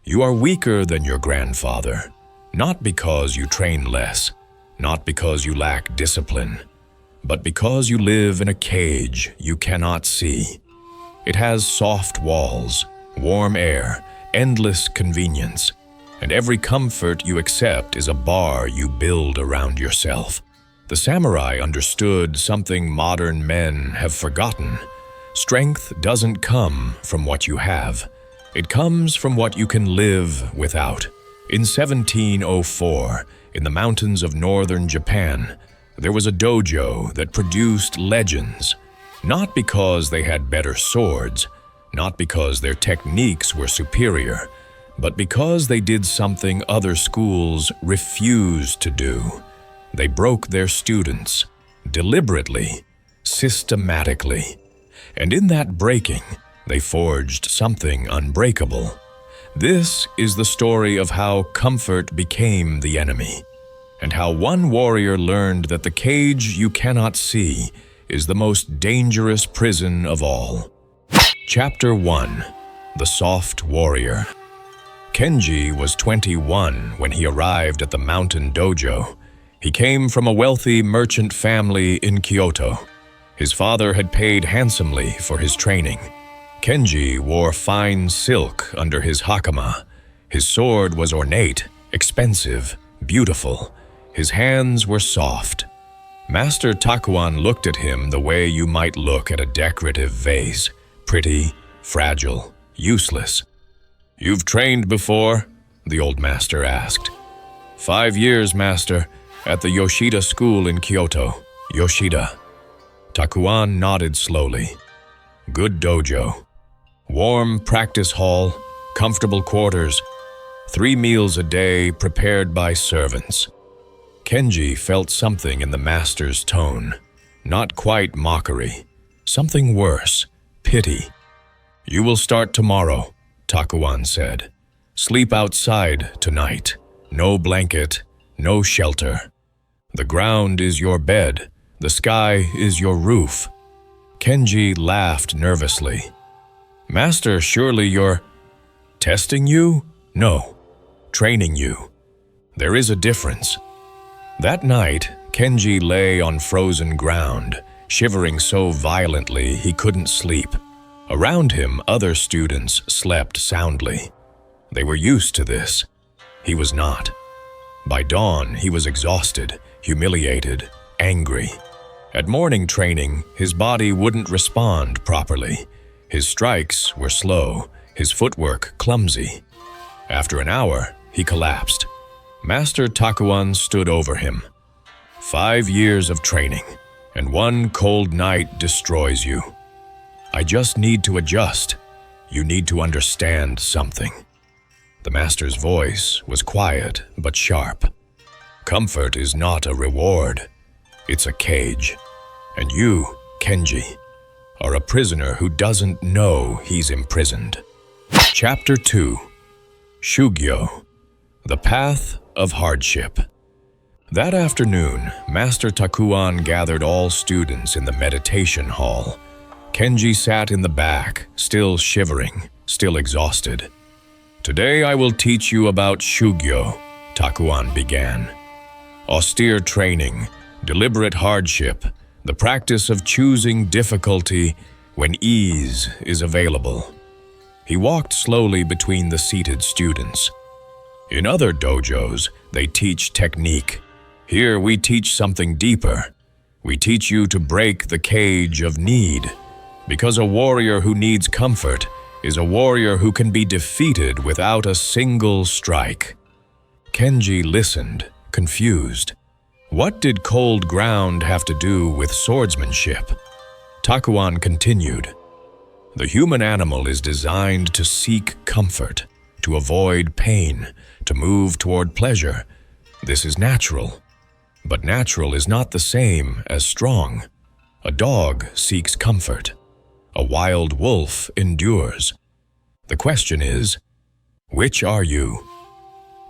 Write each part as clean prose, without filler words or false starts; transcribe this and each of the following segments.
You are weaker than your grandfather, not because you train less, not because you lack discipline, but because you live in a cage you cannot see. It has soft walls, warm air, endless convenience, and every comfort you accept is a bar you build around yourself. The samurai understood something modern men have forgotten. Strength doesn't come from what you have. It comes from what you can live without. In 1704, in the mountains of northern Japan, there was a dojo that produced legends, not because they had better swords, not because their techniques were superior, but because they did something other schools refused to do. They broke their students, deliberately, systematically. And in that breaking, they forged something unbreakable. This is the story of how comfort became the enemy, and how one warrior learned that the cage you cannot see is the most dangerous prison of all. Chapter 1. The Soft Warrior. Kenji was 21 when he arrived at the mountain dojo. He came from a wealthy merchant family in Kyoto. His father had paid handsomely for his training. Kenji wore fine silk under his hakama. His sword was ornate, expensive, beautiful. His hands were soft. Master Takuan looked at him the way you might look at a decorative vase, pretty, fragile, useless. "You've trained before?" the old master asked. "5 years, master, at the Yoshida school in Kyoto." Yoshida. Takuan nodded slowly. Good dojo. Warm practice hall, comfortable quarters, 3 meals a day prepared by servants. Kenji felt something in the master's tone. Not quite mockery. Something worse. Pity. "You will start tomorrow," Takuan said. "Sleep outside tonight. No blanket, no shelter. The ground is your bed. The sky is your roof." Kenji laughed nervously. "Master, surely you're testing you? No, training you. There is a difference." That night, Kenji lay on frozen ground, shivering so violently he couldn't sleep. Around him, other students slept soundly. They were used to this. He was not. By dawn, he was exhausted, humiliated, angry. At morning training, his body wouldn't respond properly. His strikes were slow, his footwork clumsy. After an hour, he collapsed. Master Takuan stood over him. 5 years of training, and one cold night destroys you. I just need to adjust. You need to understand something. The master's voice was quiet but sharp. Comfort is not a reward. It's a cage. And you, Kenji, are a prisoner who doesn't know he's imprisoned. Chapter 2. Shugyo. The Path of Hardship. That afternoon, Master Takuan gathered all students in the meditation hall. Kenji sat in the back, still shivering, still exhausted. "Today I will teach you about Shugyo," Takuan began. "Austere training, deliberate hardship, the practice of choosing difficulty when ease is available." He walked slowly between the seated students. "In other dojos, they teach technique. Here we teach something deeper. We teach you to break the cage of need, because a warrior who needs comfort is a warrior who can be defeated without a single strike." Kenji listened, confused. What did cold ground have to do with swordsmanship? Takuan continued. "The human animal is designed to seek comfort, to avoid pain, to move toward pleasure. This is natural. But natural is not the same as strong. A dog seeks comfort. A wild wolf endures. The question is, which are you?"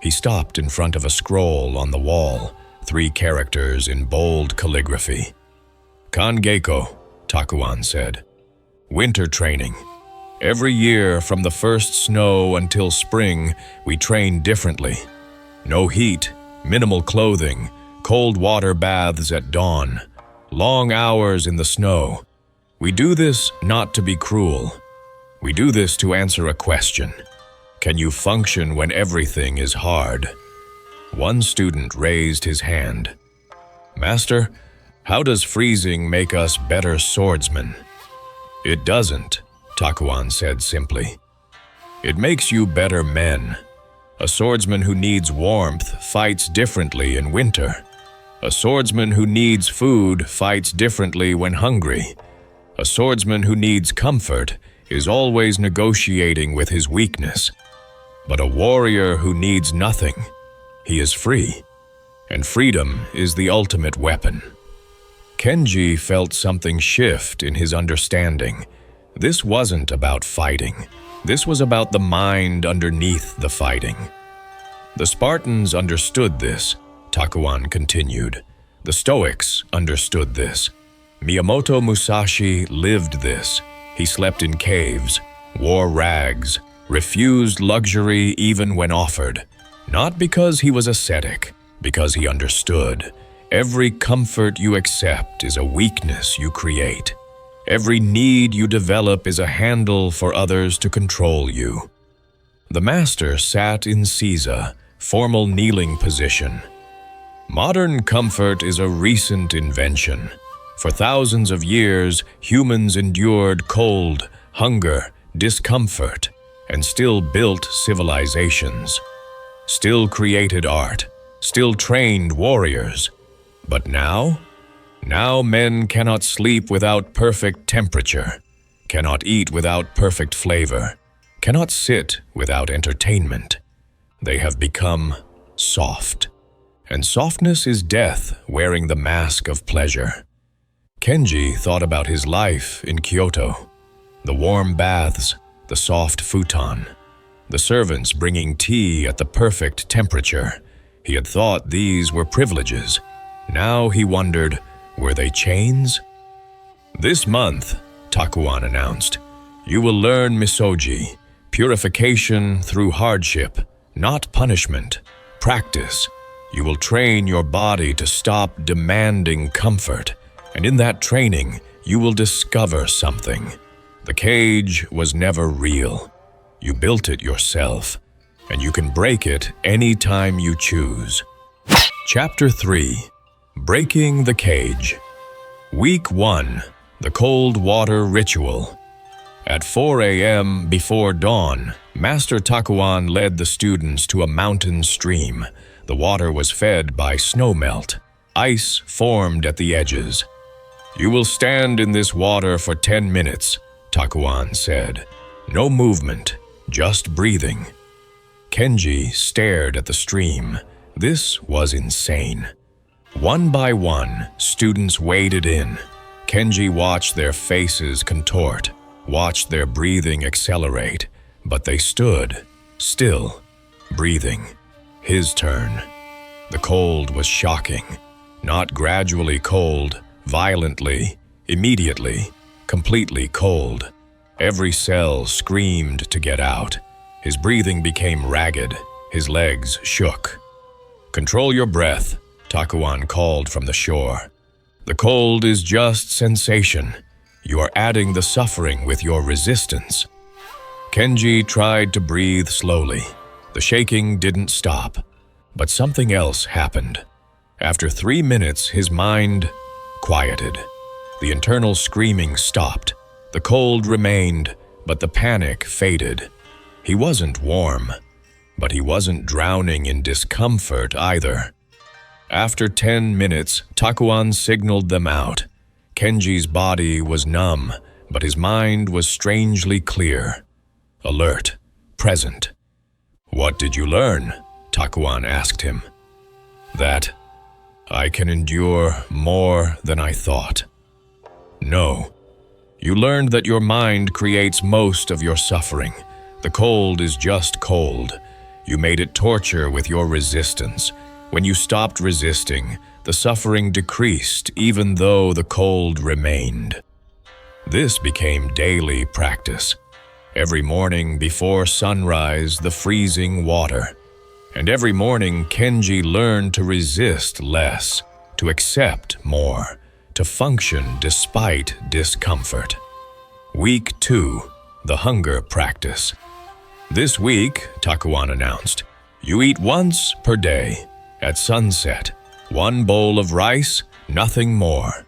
He stopped in front of a scroll on the wall, 3 characters in bold calligraphy. "Kan Geiko," Takuan said. "Winter training. Every year, from the first snow until spring, we train differently. No heat, minimal clothing, cold water baths at dawn, long hours in the snow. We do this not to be cruel. We do this to answer a question. Can you function when everything is hard? One student raised his hand. Master, how does freezing make us better swordsmen? It doesn't, Takuan said simply. It makes you better men. A swordsman who needs warmth fights differently in winter. A swordsman who needs food fights differently when hungry. A swordsman who needs comfort is always negotiating with his weakness. But a warrior who needs nothing, he is free. And freedom is the ultimate weapon. Kenji felt something shift in his understanding. This wasn't about fighting. This was about the mind underneath the fighting. The Spartans understood this, Takuan continued. The Stoics understood this. Miyamoto Musashi lived this. He slept in caves, wore rags, refused luxury even when offered. Not because he was ascetic, because he understood. Every comfort you accept is a weakness you create. Every need you develop is a handle for others to control you. The master sat in Seiza, formal kneeling position. Modern comfort is a recent invention. For thousands of years, humans endured cold, hunger, discomfort, and still built civilizations. Still created art, still trained warriors. But now men cannot sleep without perfect temperature, cannot eat without perfect flavor, cannot sit without entertainment. They have become soft. And softness is death wearing the mask of pleasure. Kenji thought about his life in Kyoto. The warm baths, the soft futon, the servants bringing tea at the perfect temperature. He had thought these were privileges. Now he wondered, were they chains? This month, Takuan announced, you will learn Misogi, purification through hardship, not punishment, practice. You will train your body to stop demanding comfort, and in that training, you will discover something. The cage was never real. You built it yourself, and you can break it any time you choose. Chapter 3. Breaking the Cage. Week 1. The Cold Water Ritual. At 4 a.m. before dawn, Master Takuan led the students to a mountain stream. The water was fed by snowmelt. Ice formed at the edges. You will stand in this water for 10 minutes, Takuan said. No movement, just breathing. Kenji stared at the stream. This was insane. One by one, students waded in. Kenji watched their faces contort, watched their breathing accelerate, but they stood, still, breathing. His turn. The cold was shocking. Not gradually cold, violently, immediately, completely cold. Every cell screamed to get out. His breathing became ragged. His legs shook. Control your breath, Takuan called from the shore. The cold is just sensation. You are adding the suffering with your resistance. Kenji tried to breathe slowly. The shaking didn't stop, but something else happened. After 3 minutes, his mind quieted. The internal screaming stopped. The cold remained, but the panic faded. He wasn't warm, but he wasn't drowning in discomfort either. After 10 minutes, Takuan signaled them out. Kenji's body was numb, but his mind was strangely clear. Alert, present. What did you learn? Takuan asked him. That I can endure more than I thought. No. You learned that your mind creates most of your suffering. The cold is just cold. You made it torture with your resistance. When you stopped resisting, the suffering decreased even though the cold remained. This became daily practice. Every morning before sunrise, the freezing water. And every morning, Kenji learned to resist less, to accept more, to function despite discomfort. Week 2, the hunger practice. This week, Takuan announced, you eat once per day, at sunset, 1 bowl of rice, nothing more.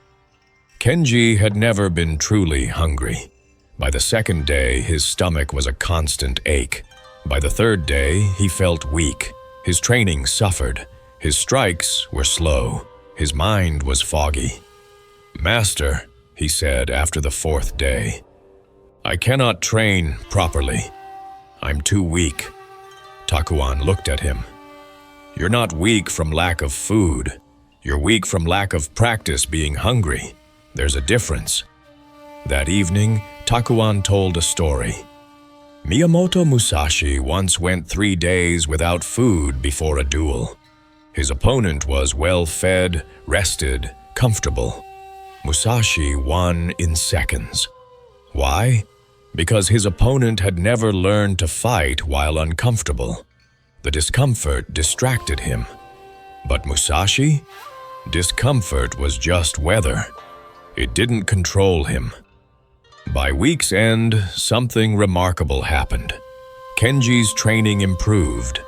Kenji had never been truly hungry. By the second day, his stomach was a constant ache. By the third day, he felt weak. His training suffered. His strikes were slow. His mind was foggy. "Master," he said after the 4th day, "I cannot train properly. I'm too weak." Takuan looked at him. "You're not weak from lack of food. You're weak from lack of practice being hungry. There's a difference." That evening, Takuan told a story. Miyamoto Musashi once went 3 days without food before a duel. His opponent was well-fed, rested, comfortable. Musashi won in seconds. Why? Because his opponent had never learned to fight while uncomfortable. The discomfort distracted him. But Musashi? Discomfort was just weather. It didn't control him. By week's end, something remarkable happened. Kenji's training improved,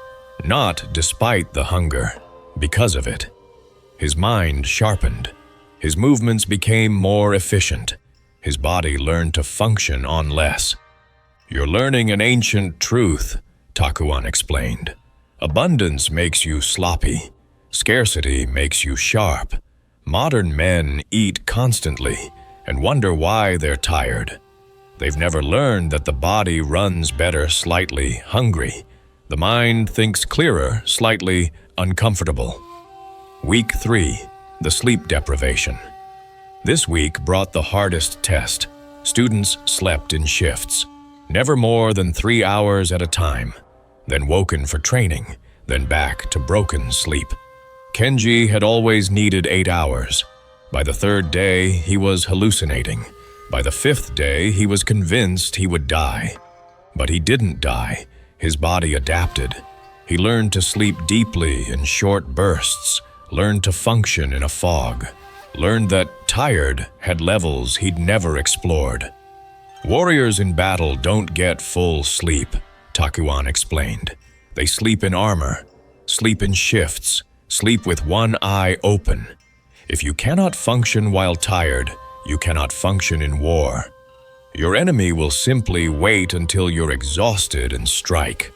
not despite the hunger, because of it. His mind sharpened. His movements became more efficient. His body learned to function on less. "You're learning an ancient truth," Takuan explained. "Abundance makes you sloppy. Scarcity makes you sharp. Modern men eat constantly and wonder why they're tired. They've never learned that the body runs better slightly hungry. The mind thinks clearer, slightly uncomfortable." Week 3, the sleep deprivation. This week brought the hardest test. Students slept in shifts, never more than 3 hours at a time, then woken for training, then back to broken sleep. Kenji had always needed 8 hours. By the 3rd day, he was hallucinating. By the 5th day, he was convinced he would die. But he didn't die. His body adapted. He learned to sleep deeply in short bursts, learned to function in a fog, learned that tired had levels he'd never explored. "Warriors in battle don't get full sleep," Takuan explained. "They sleep in armor, sleep in shifts, sleep with one eye open. If you cannot function while tired, you cannot function in war. Your enemy will simply wait until you're exhausted and strike."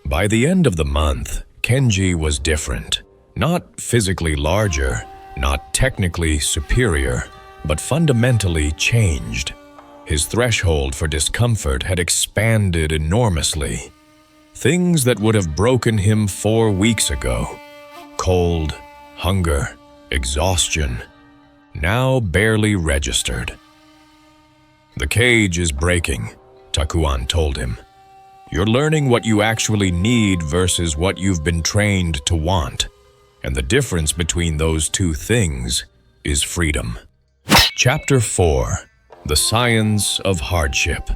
By the end of the month, Kenji was different. Not physically larger, not technically superior, but fundamentally changed. His threshold for discomfort had expanded enormously. Things that would have broken him 4 weeks ago, cold, hunger, exhaustion, now barely registered. "The cage is breaking," Takuan told him. "You're learning what you actually need versus what you've been trained to want. And the difference between those two things is freedom." Chapter 4, the Science of Hardship.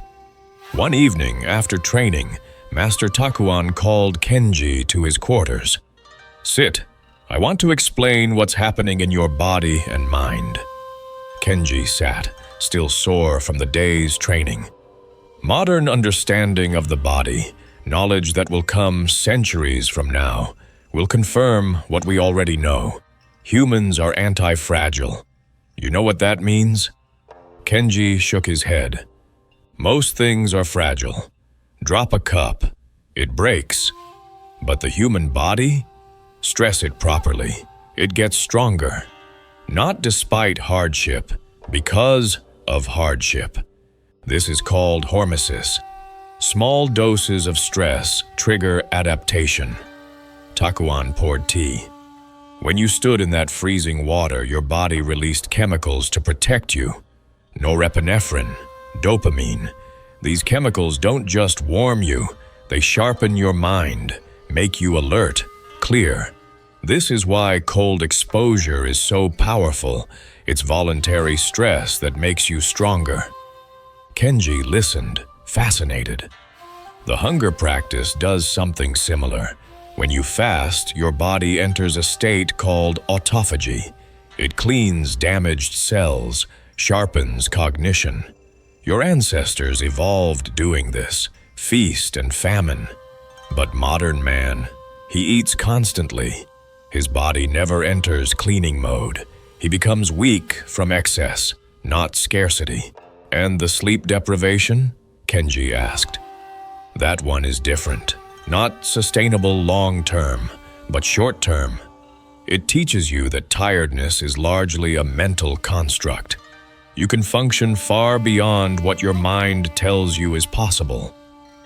One evening after training, Master Takuan called Kenji to his quarters. "Sit. I want to explain what's happening in your body and mind." Kenji sat, still sore from the day's training. Modern understanding of the body, knowledge that will come centuries from now, will confirm what we already know. Humans are anti-fragile. You know what that means? Kenji shook his head. Most things are fragile. Drop a cup, it breaks. But the human body? Stress it properly. It gets stronger. Not despite hardship, because of hardship. This is called hormesis. Small doses of stress trigger adaptation. Takuan poured tea. When you stood in that freezing water, your body released chemicals to protect you. Norepinephrine, dopamine. These chemicals don't just warm you, they sharpen your mind, make you alert, clear. This is why cold exposure is so powerful. It's voluntary stress that makes you stronger. Kenji listened, fascinated. The hunger practice does something similar. When you fast, your body enters a state called autophagy. It cleans damaged cells, sharpens cognition. Your ancestors evolved doing this, feast and famine. But modern man, he eats constantly. His body never enters cleaning mode. He becomes weak from excess, not scarcity. And the sleep deprivation? Kenji asked. That one is different. Not sustainable long-term, but short-term. It teaches you that tiredness is largely a mental construct. You can function far beyond what your mind tells you is possible.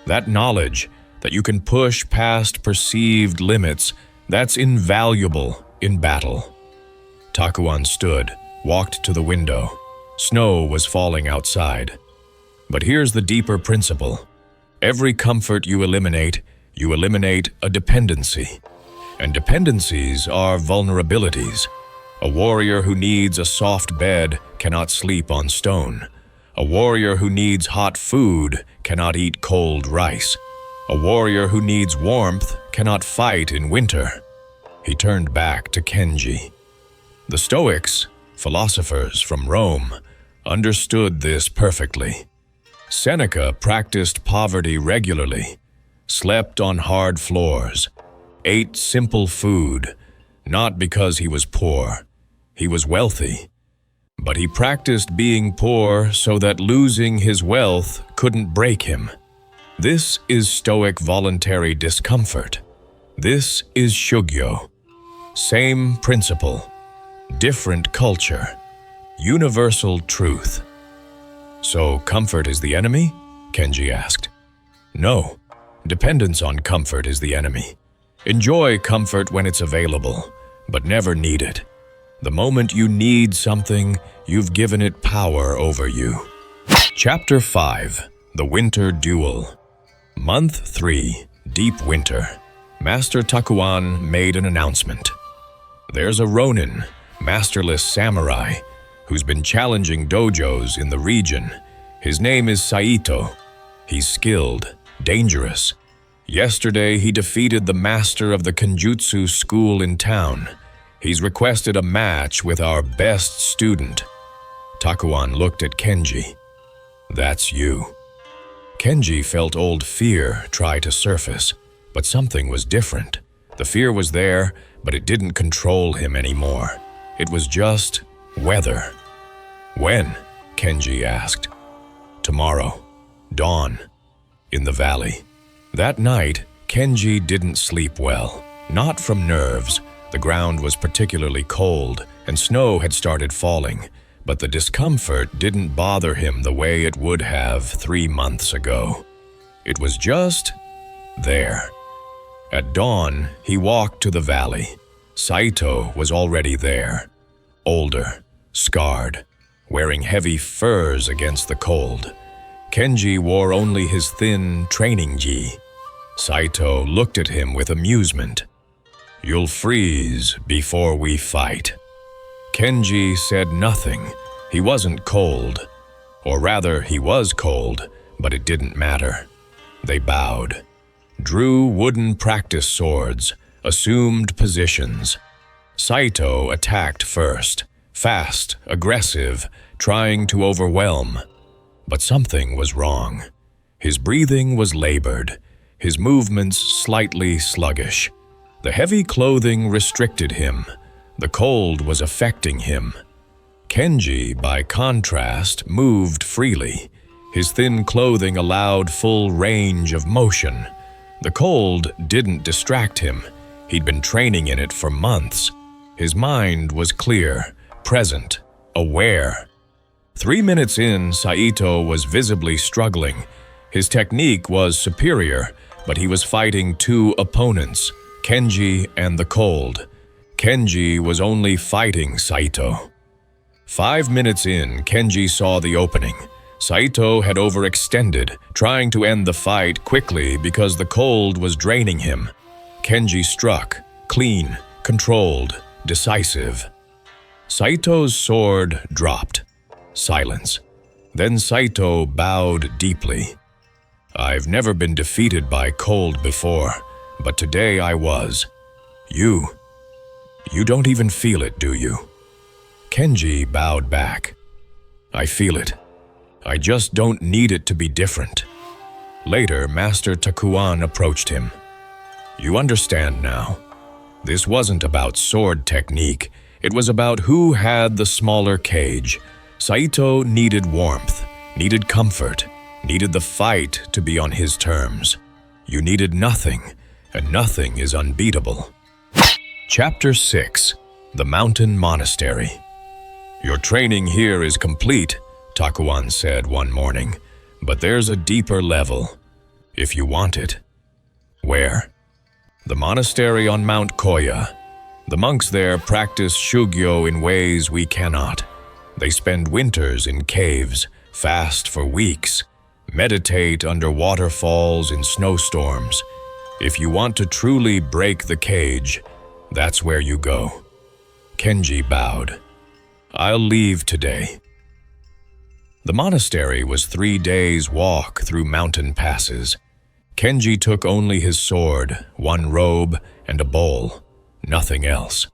That knowledge that you can push past perceived limits, that's invaluable in battle. Takuan stood, walked to the window. Snow was falling outside. But here's the deeper principle. Every comfort you eliminate a dependency. And dependencies are vulnerabilities. A warrior who needs a soft bed cannot sleep on stone. A warrior who needs hot food cannot eat cold rice. A warrior who needs warmth cannot fight in winter. He turned back to Kenji. The Stoics, philosophers from Rome, understood this perfectly. Seneca practiced poverty regularly, slept on hard floors, ate simple food, not because he was poor. He was wealthy. But he practiced being poor so that losing his wealth couldn't break him. This is Stoic voluntary discomfort. This is Shugyo. Same principle, different culture, universal truth. So comfort is the enemy? Kenji asked. No, dependence on comfort is the enemy. Enjoy comfort when it's available, but never need it. The moment you need something, you've given it power over you. Chapter 5, The Winter Duel. Month 3, Deep Winter. Master Takuan made an announcement. There's a Ronin, masterless samurai, who's been challenging dojos in the region. His name is Saito. He's skilled, dangerous. Yesterday, he defeated the master of the Kenjutsu school in town. He's requested a match with our best student. Takuan looked at Kenji. That's you. Kenji felt old fear try to surface, but something was different. The fear was there, but it didn't control him anymore. It was just weather. When? Kenji asked. Tomorrow. Dawn. In the valley. That night, Kenji didn't sleep well. Not from nerves. The ground was particularly cold, and snow had started falling, but the discomfort didn't bother him the way it would have 3 months ago. It was just there. At dawn, he walked to the valley. Saito was already there. Older, scarred, wearing heavy furs against the cold. Kenji wore only his thin training gi. Saito looked at him with amusement. You'll freeze before we fight. Kenji said nothing. He wasn't cold. Or rather, he was cold, but it didn't matter. They bowed, drew wooden practice swords, assumed positions. Saito attacked first, fast, aggressive, trying to overwhelm. But something was wrong. His breathing was labored, his movements slightly sluggish. The heavy clothing restricted him. The cold was affecting him. Kenji, by contrast, moved freely. His thin clothing allowed full range of motion. The cold didn't distract him. He'd been training in it for months. His mind was clear, present, aware. 3 minutes in, Saito was visibly struggling. His technique was superior, but he was fighting 2 opponents, Kenji and the cold. Kenji was only fighting Saito. 5 minutes in, Kenji saw the opening. Saito had overextended, trying to end the fight quickly because the cold was draining him. Kenji struck, clean, controlled, decisive. Saito's sword dropped. Silence. Then Saito bowed deeply. I've never been defeated by cold before, but today I was. You don't even feel it, do you? Kenji bowed back. I feel it. I just don't need it to be different. Later, Master Takuan approached him. You understand now. This wasn't about sword technique. It was about who had the smaller cage. Saito needed warmth, needed comfort, needed the fight to be on his terms. You needed nothing, and nothing is unbeatable. Chapter 6. The Mountain Monastery. Your training here is complete, Takuan said one morning, but there's a deeper level, if you want it. Where? The monastery on Mount Koya. The monks there practice Shugyo in ways we cannot. They spend winters in caves, fast for weeks, meditate under waterfalls in snowstorms. If you want to truly break the cage, that's where you go. Kenji bowed. I'll leave today. The monastery was 3 days' walk through mountain passes. Kenji took only his sword, one robe, and a bowl, nothing else.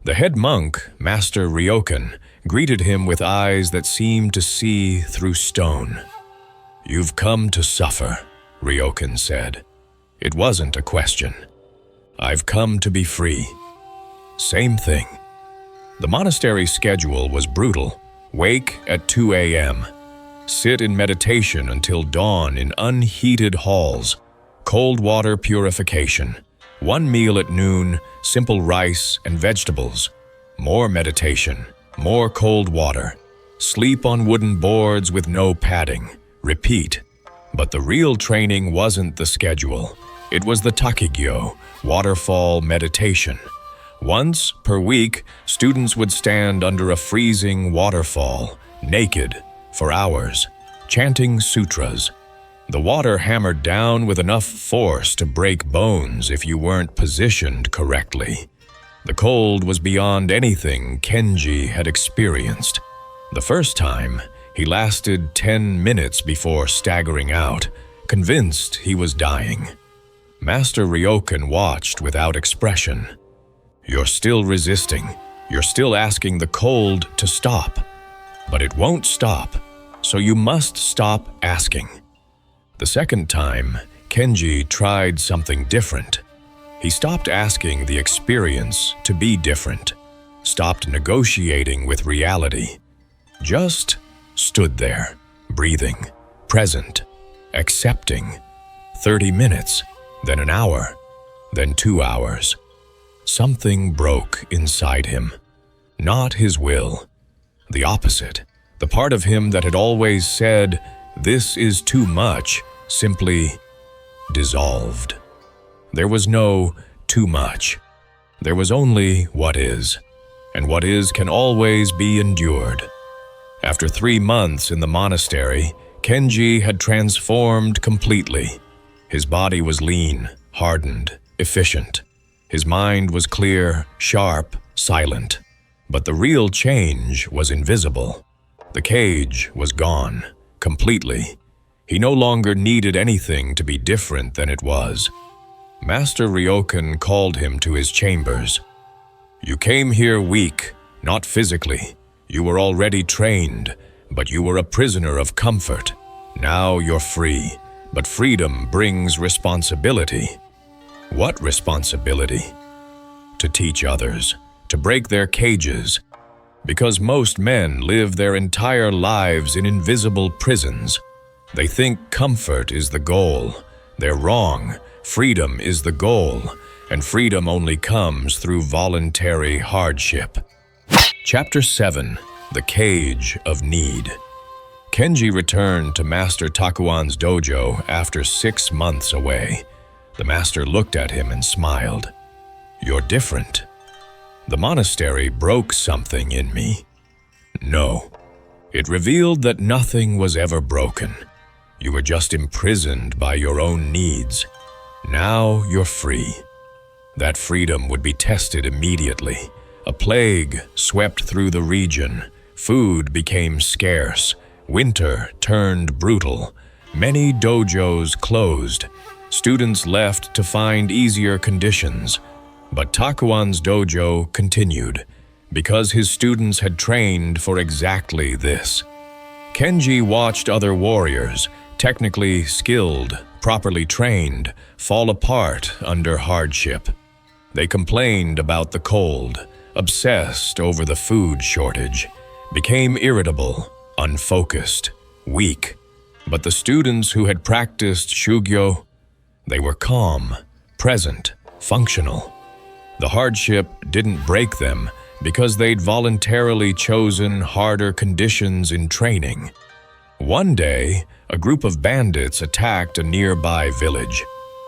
The head monk, Master Ryokan, greeted him with eyes that seemed to see through stone. You've come to suffer, Ryokan said. It wasn't a question. I've come to be free. Same thing. The monastery schedule was brutal. Wake at 2 a.m. Sit in meditation until dawn in unheated halls. Cold water purification. 1 meal at noon, simple rice and vegetables. More meditation, more cold water. Sleep on wooden boards with no padding. Repeat. But the real training wasn't the schedule. It was the takigyo, waterfall meditation. Once per week, students would stand under a freezing waterfall, naked, for hours, chanting sutras. The water hammered down with enough force to break bones if you weren't positioned correctly. The cold was beyond anything Kenji had experienced. The first time, he lasted 10 minutes before staggering out, convinced he was dying. Master Ryokan watched without expression. You're still resisting. You're still asking the cold to stop. But it won't stop, so you must stop asking. The second time, Kenji tried something different. He stopped asking the experience to be different, stopped negotiating with reality, just stood there, breathing, present, accepting. 30 minutes, then an hour, then 2 hours. Something broke inside him. Not his will. The opposite. The part of him that had always said, "This is too much," simply dissolved. There was no too much. There was only what is, and what is can always be endured. After 3 months in the monastery, Kenji had transformed completely. His body was lean, hardened, efficient. His mind was clear, sharp, silent. But the real change was invisible. The cage was gone, completely. He no longer needed anything to be different than it was. Master Ryokan called him to his chambers. You came here weak, not physically. You were already trained, but you were a prisoner of comfort. Now you're free, but freedom brings responsibility. What responsibility? To teach others, to break their cages. Because most men live their entire lives in invisible prisons. They think comfort is the goal. They're wrong. Freedom is the goal, and freedom only comes through voluntary hardship. Chapter 7. The Cage of Need. Kenji returned to Master Takuan's dojo after 6 months away. The master looked at him and smiled. You're different. The monastery broke something in me. No. It revealed that nothing was ever broken. You were just imprisoned by your own needs. Now you're free. That freedom would be tested immediately. A plague swept through the region. Food became scarce. Winter turned brutal. Many dojos closed. Students left to find easier conditions. But Takuan's dojo continued, because his students had trained for exactly this. Kenji watched other warriors, technically skilled, properly trained, fall apart under hardship. They complained about the cold, obsessed over the food shortage, became irritable, unfocused, weak. But the students who had practiced Shugyo, they were calm, present, functional. The hardship didn't break them because they'd voluntarily chosen harder conditions in training. One day, a group of bandits attacked a nearby village.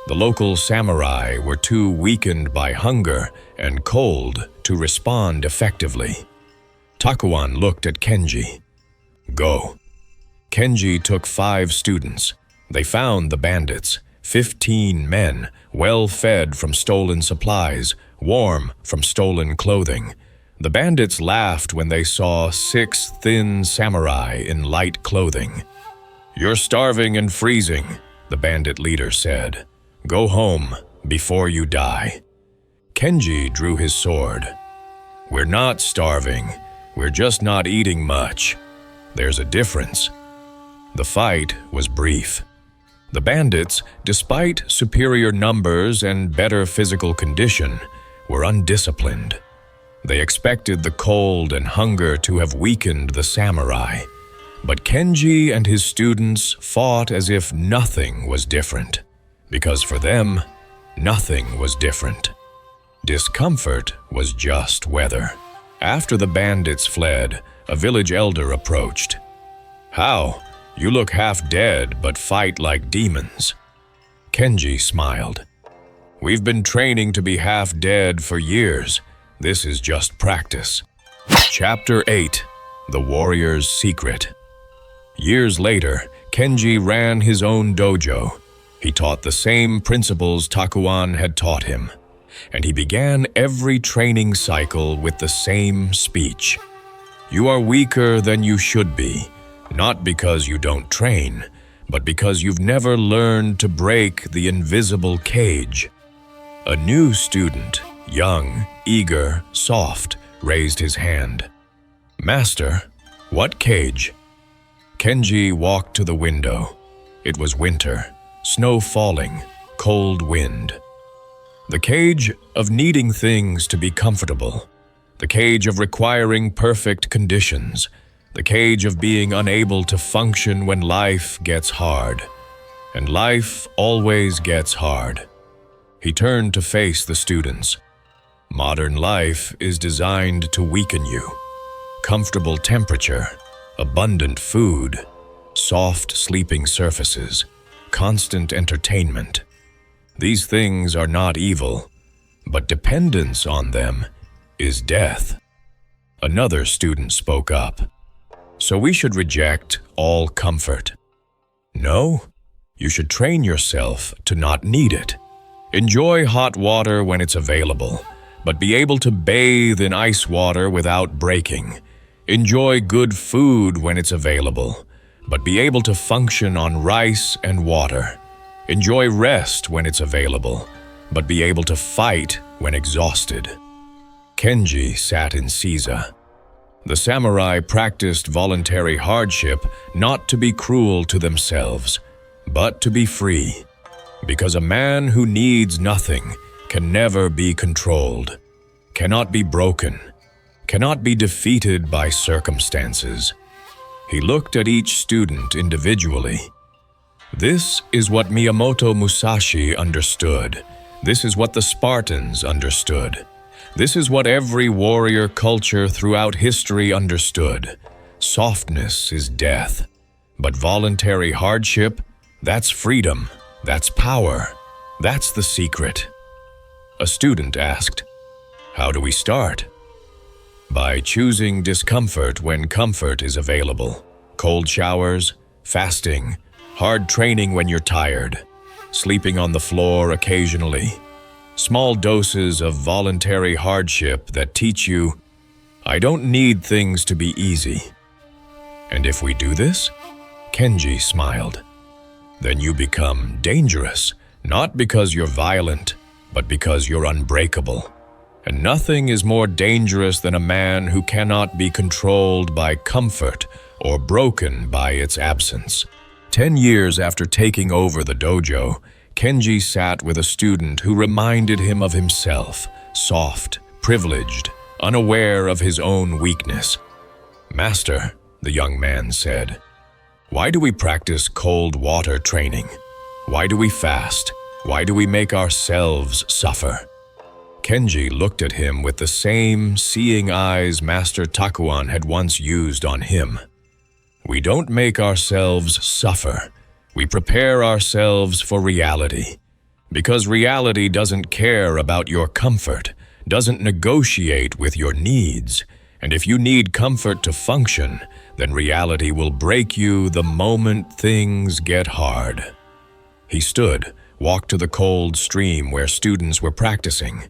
The local samurai were too weakened by hunger and cold to respond effectively. Takuan looked at Kenji. "Go." Kenji took 5 students. They found the bandits, 15 men, well-fed from stolen supplies, warm from stolen clothing. The bandits laughed when they saw 6 thin samurai in light clothing. "You're starving and freezing," the bandit leader said. "Go home before you die." Kenji drew his sword. "We're not starving. We're just not eating much. There's a difference." The fight was brief. The bandits, despite superior numbers and better physical condition, were undisciplined. They expected the cold and hunger to have weakened the samurai. But Kenji and his students fought as if nothing was different, because for them, nothing was different. Discomfort was just weather. After the bandits fled, a village elder approached. "How? You look half dead but fight like demons." Kenji smiled. "We've been training to be half dead for years. This is just practice." Chapter 8: The Warrior's Secret. Years later, Kenji ran his own dojo. He taught the same principles Takuan had taught him, and he began every training cycle with the same speech. "You are weaker than you should be, not because you don't train, but because you've never learned to break the invisible cage." A new student, young, eager, soft, raised his hand. "Master, what cage?" Kenji walked to the window. It was winter, snow falling, cold wind. The cage of needing things to be comfortable. The cage of requiring perfect conditions. The cage of being unable to function when life gets hard. And life always gets hard. He turned to face the students. Modern life is designed to weaken you. Comfortable temperature, abundant food, soft sleeping surfaces, constant entertainment. These things are not evil, but dependence on them is death. Another student spoke up. "So we should reject all comfort." "No, you should train yourself to not need it. Enjoy hot water when it's available, but be able to bathe in ice water without breaking. Enjoy good food when it's available, but be able to function on rice and water. Enjoy rest when it's available, but be able to fight when exhausted." Kenji sat in Seiza. The samurai practiced voluntary hardship not to be cruel to themselves, but to be free. Because a man who needs nothing can never be controlled, cannot be broken, cannot be defeated by circumstances. He looked at each student individually. This is what Miyamoto Musashi understood. This is what the Spartans understood. This is what every warrior culture throughout history understood. Softness is death. But voluntary hardship, that's freedom. That's power. That's the secret. A student asked, "How do we start?" "By choosing discomfort when comfort is available. Cold showers, fasting, hard training when you're tired, sleeping on the floor occasionally. Small doses of voluntary hardship that teach you, I don't need things to be easy." "And if we do this?" Kenji smiled. then you become dangerous, not because you're violent, but because you're unbreakable. And nothing is more dangerous than a man who cannot be controlled by comfort or broken by its absence. 10 years after taking over the dojo, Kenji sat with a student who reminded him of himself, soft, privileged, unaware of his own weakness. "Master," the young man said, "why do we practice cold water training? Why do we fast? Why do we make ourselves suffer?" Kenji looked at him with the same seeing eyes Master Takuan had once used on him. "We don't make ourselves suffer. We prepare ourselves for reality. Because reality doesn't care about your comfort, doesn't negotiate with your needs, and if you need comfort to function, then reality will break you the moment things get hard." He stood, walked to the cold stream where students were practicing.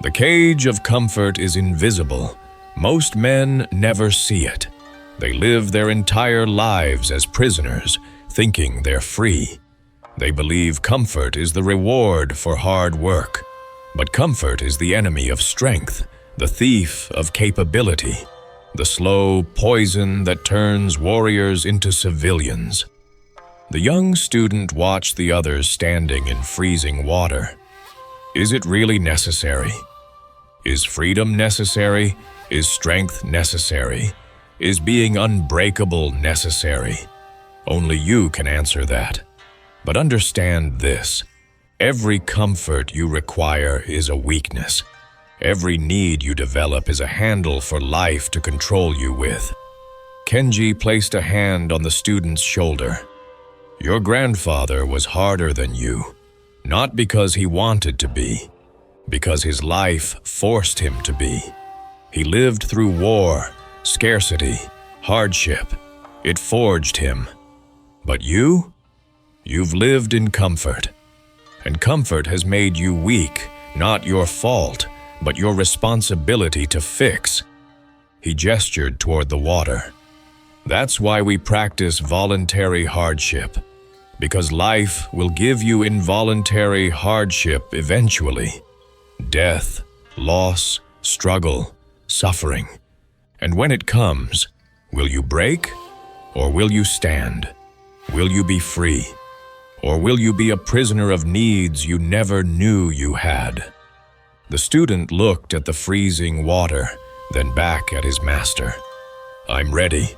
"The cage of comfort is invisible. Most men never see it. They live their entire lives as prisoners, thinking they're free. They believe comfort is the reward for hard work. But comfort is the enemy of strength, the thief of capability, the slow poison that turns warriors into civilians." The young student watched the others standing in freezing water. Is it really necessary? Is freedom necessary? Is strength necessary? Is being unbreakable necessary? Only you can answer that. But understand this: every comfort you require is a weakness. Every need you develop is a handle for life to control you with. Kenji placed a hand on the student's shoulder. "Your grandfather was harder than you, not because he wanted to be, because his life forced him to be. He lived through war, scarcity, hardship. It forged him. But you? You've lived in comfort. And comfort has made you weak, not your fault, but your responsibility to fix." He gestured toward the water. "That's why we practice voluntary hardship, because life will give you involuntary hardship eventually. Death, loss, struggle, suffering. And when it comes, will you break, or will you stand? Will you be free, or will you be a prisoner of needs you never knew you had?" The student looked at the freezing water, then back at his master. "I'm ready."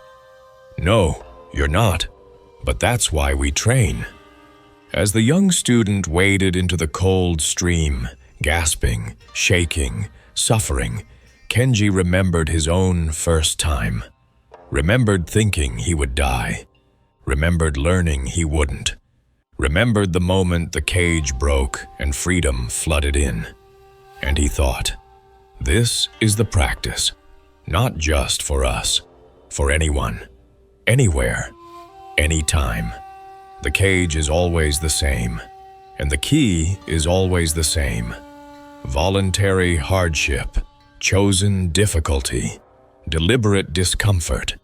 "No, you're not, but that's why we train." As the young student waded into the cold stream, gasping, shaking, suffering, Kenji remembered his own first time. Remembered thinking he would die. Remembered learning he wouldn't. Remembered the moment the cage broke and freedom flooded in. And he thought, this is the practice, not just for us, for anyone, anywhere, anytime. The cage is always the same, and the key is always the same. Voluntary hardship, chosen difficulty, deliberate discomfort.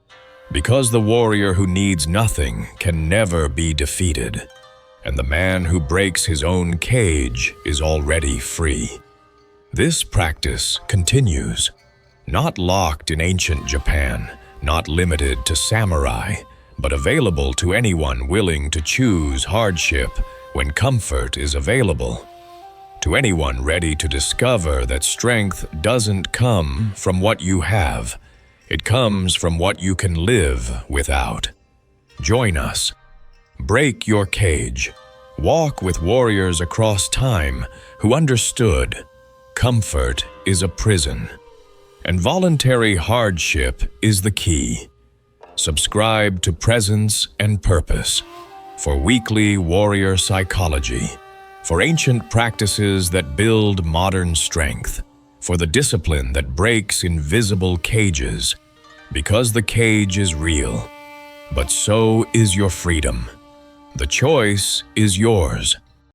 Because the warrior who needs nothing can never be defeated, and the man who breaks his own cage is already free. This practice continues, not locked in ancient Japan, not limited to samurai, but available to anyone willing to choose hardship when comfort is available. To anyone ready to discover that strength doesn't come from what you have, it comes from what you can live without. Join us. Break your cage. Walk with warriors across time who understood comfort is a prison, and voluntary hardship is the key. Subscribe to Presence and Purpose for weekly warrior psychology, for ancient practices that build modern strength, for the discipline that breaks invisible cages, because the cage is real, but so is your freedom. The choice is yours.